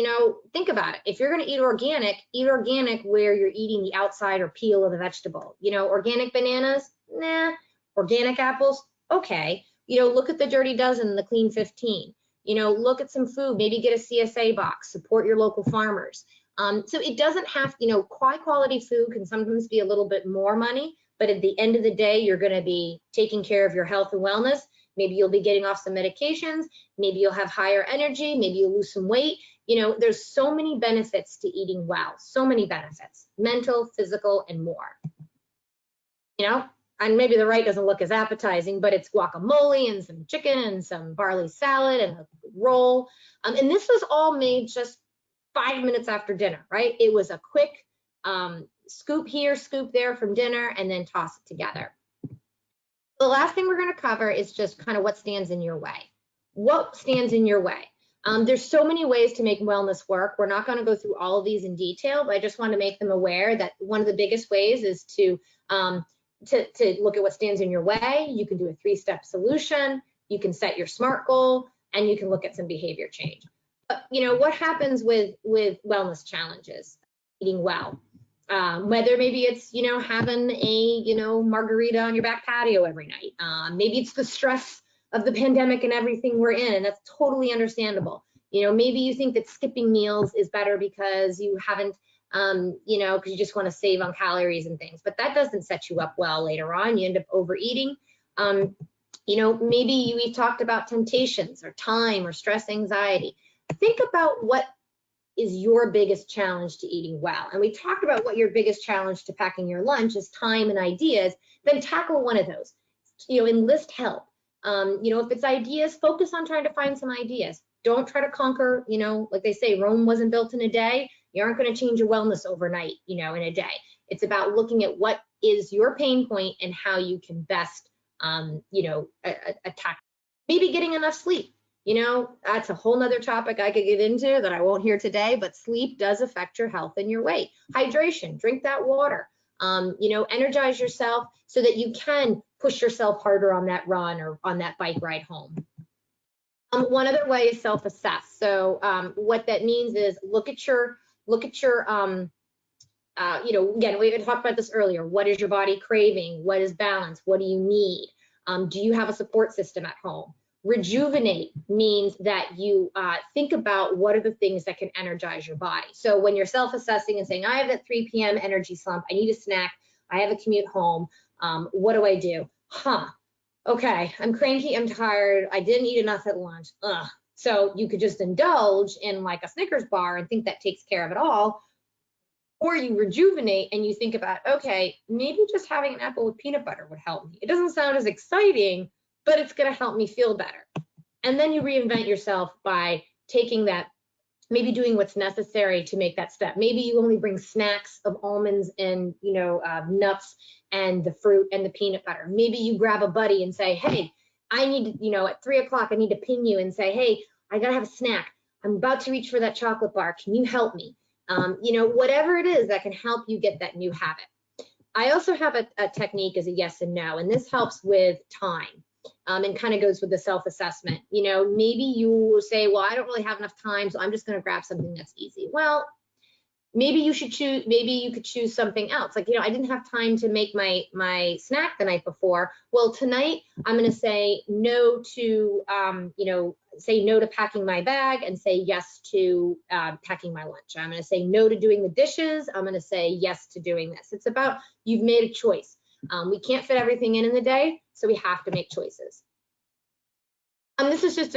Think about it. If you're going to eat organic where you're eating the outside or peel of the vegetable. Organic bananas, nah. Organic apples, okay. Look at the Dirty Dozen, the Clean 15. Look at some food, maybe get a CSA box, support your local farmers. So it doesn't have, high quality food can sometimes be a little bit more money, but at the end of the day, you're going to be taking care of your health and wellness. Maybe you'll be getting off some medications. Maybe you'll have higher energy. Maybe you'll lose some weight. There's so many benefits to eating well, so many benefits, mental, physical, and more. And maybe the right doesn't look as appetizing, but it's guacamole and some chicken and some barley salad and a roll. And this was all made just 5 minutes after dinner, right? It was a quick scoop here, scoop there from dinner, and then toss it together. The last thing we're going to cover is just kind of what stands in your way. What stands in your way? There's so many ways to make wellness work. We're not going to go through all of these in detail, but I just want to make them aware that one of the biggest ways is to look at what stands in your way. You can do a 3-step solution. You can set your SMART goal, and you can look at some behavior change. But what happens with wellness challenges, eating well? Whether maybe it's, having a, margarita on your back patio every night. Maybe it's the stress of the pandemic and everything we're in, and that's totally understandable. Maybe you think that skipping meals is better because you haven't, because you just want to save on calories and things, but that doesn't set you up well later on. You end up overeating. Maybe we've talked about temptations or time or stress, anxiety. Think about what is your biggest challenge to eating well. And we talked about what your biggest challenge to packing your lunch is, time and ideas. Then tackle one of those. Enlist help. If it's ideas, focus on trying to find some ideas. Don't try to conquer, like they say, Rome wasn't built in a day. You aren't going to change your wellness overnight, in a day. It's about looking at what is your pain point and how you can best, attack. Maybe getting enough sleep. That's a whole nother topic I could get into that I won't hear today, but sleep does affect your health and your weight. Hydration, drink that water, energize yourself so that you can push yourself harder on that run or on that bike ride home. One other way is self-assess. So what that means is look at your, again, we talked about this earlier. What is your body craving? What is balance? What do you need? Do you have a support system at home? Rejuvenate means that you think about what are the things that can energize your body. So when you're self-assessing and saying, I have that 3 p.m. energy slump, I need a snack, I have a commute home, what do I do? Okay, I'm cranky, I'm tired, I didn't eat enough at lunch, So you could just indulge in like a Snickers bar and think that takes care of it all. Or you rejuvenate and you think about, okay, maybe just having an apple with peanut butter would help me. It doesn't sound as exciting, but it's going to help me feel better. And then you reinvent yourself by taking that, maybe doing what's necessary to make that step. Maybe you only bring snacks of almonds and, nuts and the fruit and the peanut butter. Maybe you grab a buddy and say, hey, I need, at 3 o'clock, I need to ping you and say, hey, I got to have a snack. I'm about to reach for that chocolate bar. Can you help me? Whatever it is that can help you get that new habit. I also have a technique as a yes and no, and this helps with time. And kind of goes with the self-assessment. You know, maybe you will say, well, I don't really have enough time, so I'm just going to grab something that's easy. Well, maybe you should choose, maybe you could choose something else. Like, you know, I didn't have time to make my snack the night before. Well, tonight I'm going to say no to, you know, say no to packing my bag and say yes to packing my lunch. I'm going to say no to doing the dishes. I'm going to say yes to doing this. It's about, you've made a choice. We can't fit everything in the day, so we have to make choices. This is just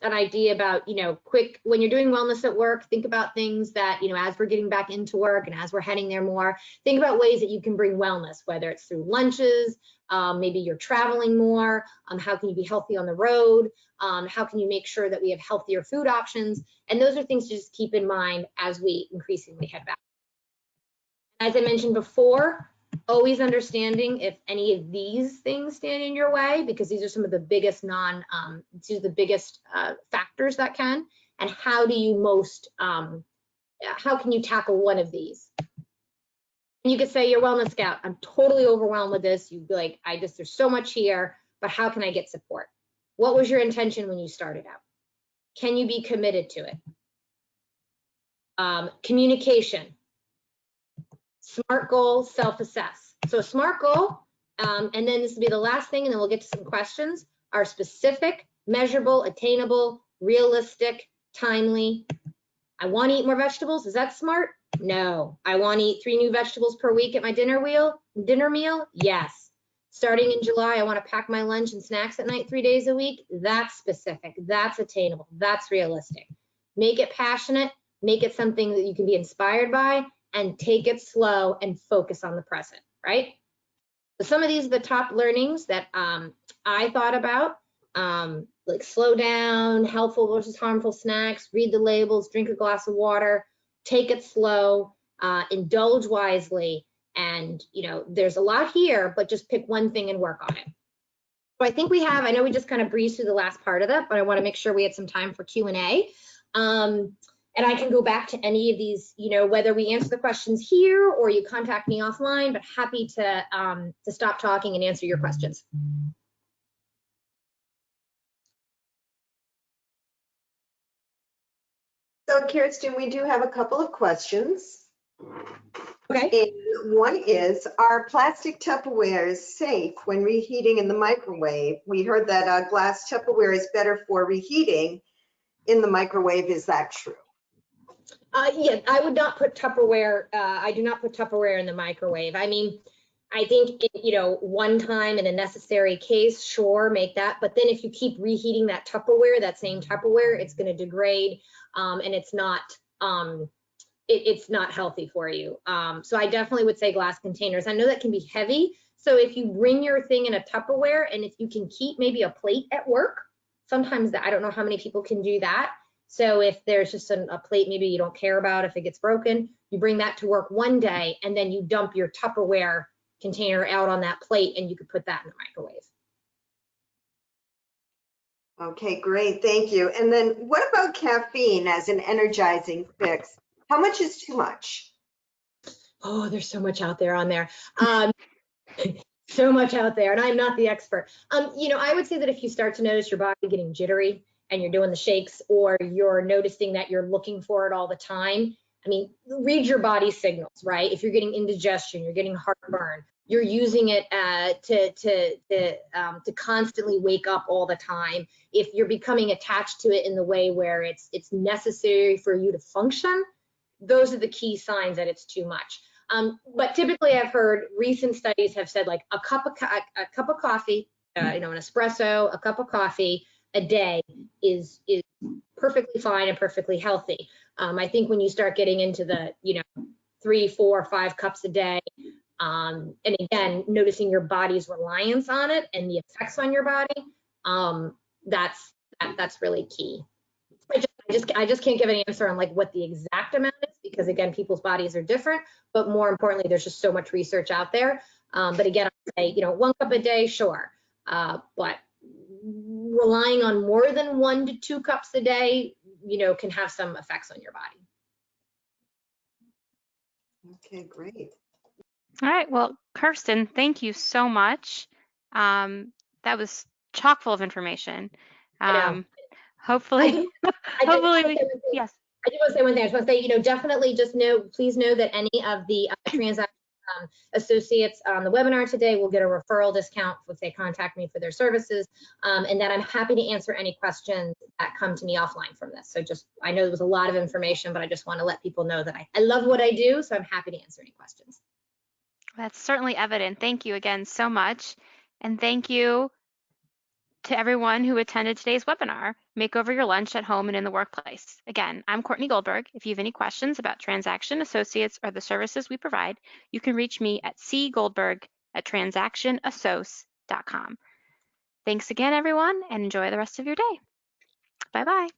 an idea about, you know, when you're doing wellness at work, think about things that, you know, as we're getting back into work and as we're heading there more, think about ways that you can bring wellness, whether it's through lunches, maybe you're traveling more, how can you be healthy on the road, how can you make sure that we have healthier food options, and those are things to just keep in mind as we increasingly head back. As I mentioned before, always understanding if any of these things stand in your way, because these are some of the biggest factors that can, and how do you how can you tackle one of these? And you could say, you're wellness scout, I'm totally overwhelmed with this. You'd be like, there's so much here, but how can I get support? What was your intention when you started out? Can you be committed to it? Communication. SMART goal, self-assess. So a SMART goal, and then this will be the last thing, and then we'll get to some questions, are specific, measurable, attainable, realistic, timely. I want to eat more vegetables. Is that SMART? No. I want to eat 3 new vegetables per week at my dinner meal? Yes. Starting in July, I want to pack my lunch and snacks at night 3 days a week. That's specific. That's attainable. That's realistic. Make it passionate. Make it something that you can be inspired by, and take it slow and focus on the present, right? So some of these are the top learnings that I thought about, like slow down, helpful versus harmful snacks, read the labels, drink a glass of water, take it slow, indulge wisely, and, you know, there's a lot here, but just pick one thing and work on it. So I think I know we just kind of breezed through the last part of that, but I want to make sure we had some time for Q&A. And I can go back to any of these, you know, whether we answer the questions here or you contact me offline, but happy to stop talking and answer your questions. So Kirsten, we do have a couple of questions. Okay. And one is, are plastic Tupperwares safe when reheating in the microwave? We heard that glass Tupperware is better for reheating in the microwave. Is that true? Yeah, I would not put Tupperware, I do not put Tupperware in the microwave. I mean, I think, you know, one time in a necessary case, sure, make that. But then if you keep reheating that Tupperware, that same Tupperware, it's going to degrade, and it's not healthy for you. So I definitely would say glass containers. I know that can be heavy. So if you bring your thing in a Tupperware, and if you can keep maybe a plate at work, sometimes I don't know how many people can do that. So if there's just a plate maybe you don't care about if it gets broken, you bring that to work one day, and then you dump your Tupperware container out on that plate, and you could put that in the microwave. Okay, great, thank you. And then what about caffeine as an energizing fix? How much is too much? Oh, there's so much out there on there. So much out there, and I'm not the expert. You know, I would say that if you start to notice your body getting jittery and you're doing the shakes, or you're noticing that you're looking for it all the time, I mean, read your body signals, right? If you're getting indigestion, you're getting heartburn, you're using it to constantly wake up all the time. If you're becoming attached to it in the way where it's necessary for you to function, those are the key signs that it's too much. But typically, I've heard recent studies have said like a cup of coffee, you know, an espresso, a cup of coffee a day is perfectly fine and perfectly healthy. I think when you start getting into the, you know, 3, 4, 5 cups a day, and again, noticing your body's reliance on it and the effects on your body, that's really key. I just can't give an answer on like what the exact amount is, because again, people's bodies are different, but more importantly, there's just so much research out there. But again, I say, you know, 1 cup a day, sure. But relying on more than 1 to 2 cups a day, you know, can have some effects on your body. Okay, great. All right, well, Kirsten, thank you so much. That was chock full of information. I know. I Hopefully, do. I just hopefully want to say one thing. yes. I do want to say one thing. I just want to say, definitely just please know that any of the transaction associates on the webinar today will get a referral discount if they contact me for their services, and that I'm happy to answer any questions that come to me offline from this. So I know there was a lot of information, but I just want to let people know that I love what I do, so I'm happy to answer any questions. That's certainly evident. Thank you again so much. And thank you to everyone who attended today's webinar, Makeover Your Lunch at Home and in the Workplace. Again, I'm Courtney Goldberg. If you have any questions about Transaction Associates or the services we provide, you can reach me at cgoldberg@transactionassociates.com. Thanks again, everyone, and enjoy the rest of your day. Bye-bye.